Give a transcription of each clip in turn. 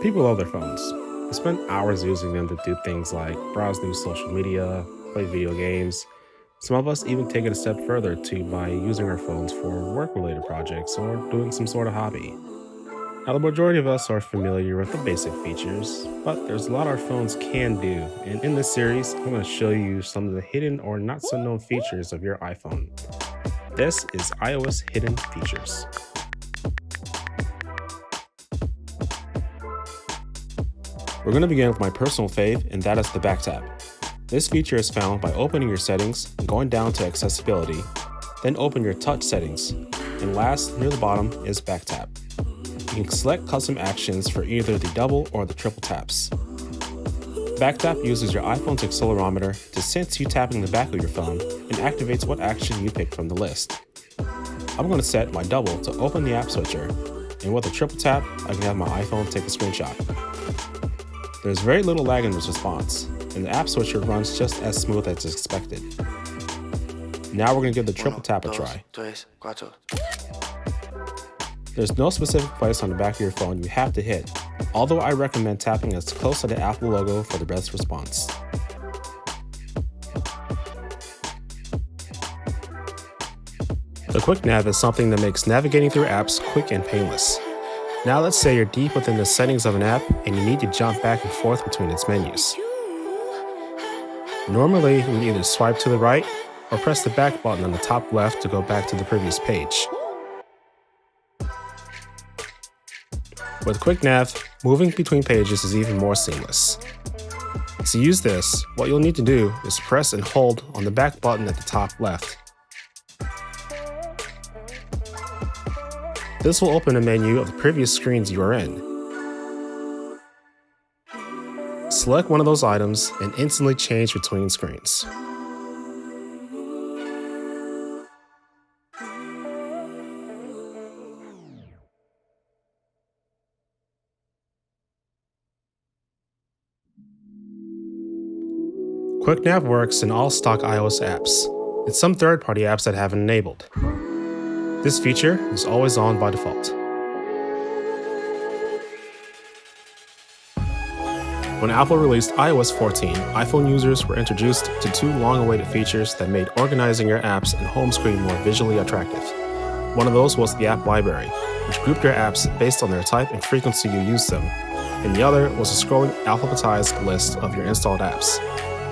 People love their phones. They spend hours using them to do things like browse new social media, play video games. Some of us even take it a step further to by using our phones for work related projects or doing some sort of hobby. Now, the majority of us are familiar with the basic features, but there's a lot our phones can do. And in this series, I'm going to show you some of the hidden or not so known features of your iPhone. This is iOS Hidden Features. We're going to begin with my personal fave, and that is the back tap. This feature is found by opening your settings and going down to accessibility, then open your touch settings, and last near the bottom is back tap. You can select custom actions for either the double or the triple taps. Back tap uses your iPhone's accelerometer to sense you tapping the back of your phone and activates what action you picked from the list. I'm going to set my double to open the app switcher, and with a triple tap, I can have my iPhone take a screenshot. There's very little lag in this response, and the app switcher runs just as smooth as expected. Now we're going to give the triple tap a try. There's no specific place on the back of your phone you have to hit, although I recommend tapping as close to the Apple logo for the best response. The quick nav is something that makes navigating through apps quick and painless. Now let's say you're deep within the settings of an app and you need to jump back and forth between its menus. Normally, we either swipe to the right or press the back button on the top left to go back to the previous page. With Quick Nav, moving between pages is even more seamless. To use this, what you'll need to do is press and hold on the back button at the top left. This will open a menu of the previous screens you are in. Select one of those items and instantly change between screens. QuickNav works in all stock iOS apps, and some third-party apps that have it enabled. This feature is always on by default. When Apple released iOS 14, iPhone users were introduced to two long-awaited features that made organizing your apps and home screen more visually attractive. One of those was the app library, which grouped your apps based on their type and frequency you use them, and the other was a scrolling alphabetized list of your installed apps.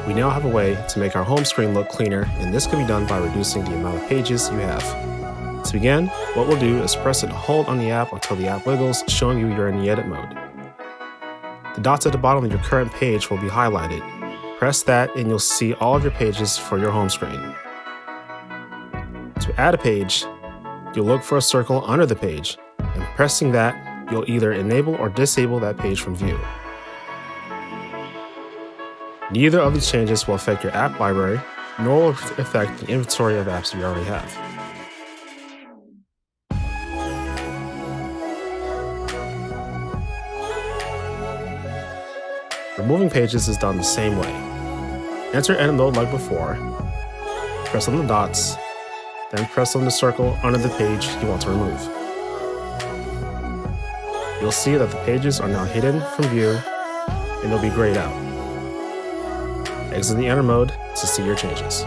We now have a way to make our home screen look cleaner, and this can be done by reducing the amount of pages you have. To begin, what we'll do is press and hold on the app until the app wiggles, showing you you're in the edit mode. The dots at the bottom of your current page will be highlighted. Press that and you'll see all of your pages for your home screen. To add a page, you'll look for a circle under the page, and pressing that, you'll either enable or disable that page from view. Neither of these changes will affect your app library, nor will it affect the inventory of apps you already have. Removing pages is done the same way. Enter edit mode like before, press on the dots, then press on the circle under the page you want to remove. You'll see that the pages are now hidden from view and they'll be grayed out. Exit the enter mode to see your changes.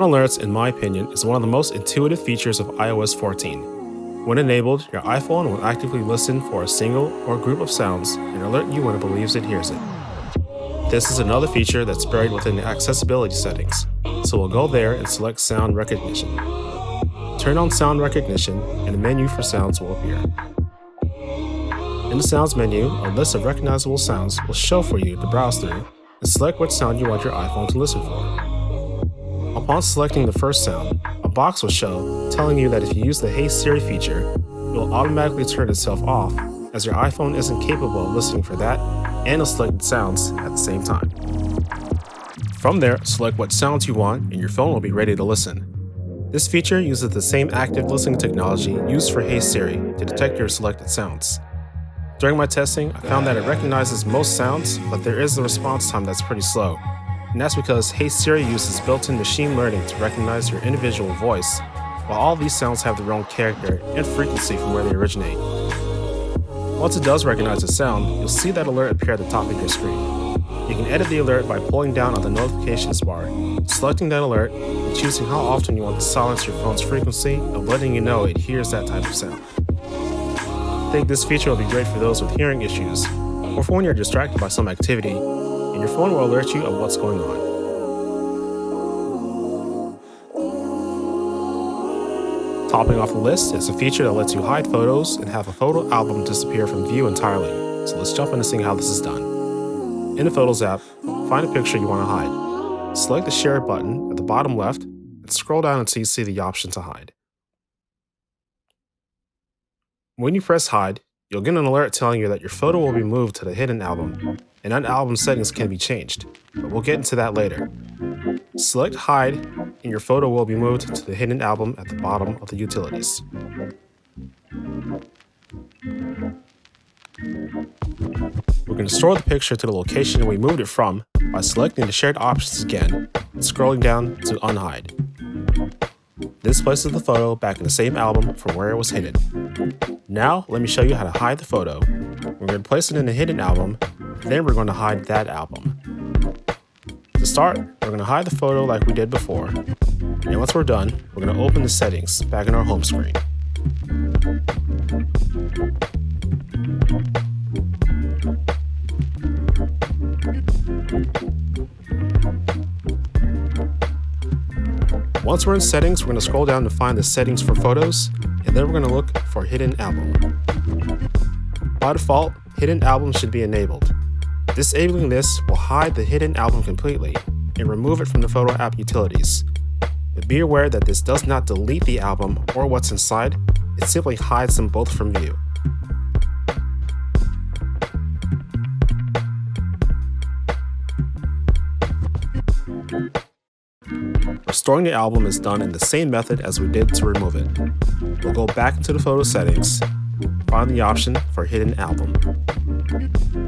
Alerts, in my opinion, is one of the most intuitive features of iOS 14. When enabled, your iPhone will actively listen for a single or group of sounds and alert you when it believes it hears it. This is another feature that's buried within the accessibility settings, so we'll go there and select sound recognition. Turn on sound recognition and a menu for sounds will appear. In the sounds menu, a list of recognizable sounds will show for you to browse through and select which sound you want your iPhone to listen for. Upon selecting the first sound, a box will show telling you that if you use the Hey Siri feature, it will automatically turn itself off as your iPhone isn't capable of listening for that and the selected sounds at the same time. From there, select what sounds you want and your phone will be ready to listen. This feature uses the same active listening technology used for Hey Siri to detect your selected sounds. During my testing, I found that it recognizes most sounds, but there is a response time that's pretty slow. And that's because Hey Siri uses built-in machine learning to recognize your individual voice, while all these sounds have their own character and frequency from where they originate. Once it does recognize the sound, you'll see that alert appear at the top of your screen. You can edit the alert by pulling down on the notifications bar, selecting that alert, and choosing how often you want to silence your phone's frequency of letting you know it hears that type of sound. I think this feature will be great for those with hearing issues, or for when you're distracted by some activity, and your phone will alert you of what's going on. Topping off the list is a feature that lets you hide photos and have a photo album disappear from view entirely. So let's jump into seeing how this is done. In the Photos app, find a picture you want to hide. Select the Share button at the bottom left and scroll down until you see the option to hide. When you press hide, you'll get an alert telling you that your photo will be moved to the hidden album, and that album settings can be changed, but we'll get into that later. Select hide, and your photo will be moved to the hidden album at the bottom of the utilities. We're going to store the picture to the location we moved it from by selecting the shared options again and scrolling down to unhide. This places the photo back in the same album from where it was hidden. Now, let me show you how to hide the photo. We're going to place it in the hidden album, then we're going to hide that album. To start, we're going to hide the photo like we did before, and once we're done, we're going to open the settings back in our home screen. Once we're in settings, we're going to scroll down to find the settings for photos, and then we're going to look for hidden album. By default, hidden album should be enabled. Disabling this will hide the hidden album completely and remove it from the photo app utilities. But be aware that this does not delete the album or what's inside, it simply hides them both from view. Restoring the album is done in the same method as we did to remove it. We'll go back into the photo settings, find the option for hidden album.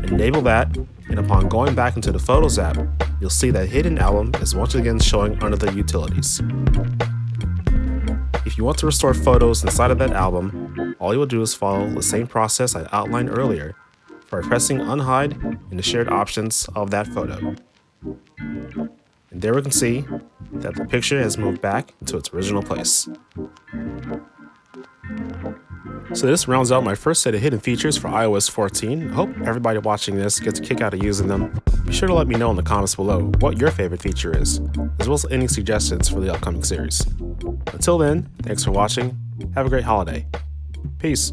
Enable that, and upon going back into the Photos app, you'll see that hidden album is once again showing under the utilities. If you want to restore photos inside of that album, all you will do is follow the same process I outlined earlier by pressing unhide in the shared options of that photo. And there we can see that the picture has moved back to its original place. So this rounds out my first set of hidden features for iOS 14. I hope everybody watching this gets a kick out of using them. Be sure to let me know in the comments below what your favorite feature is, as well as any suggestions for the upcoming series. Until then, thanks for watching. Have a great holiday. Peace.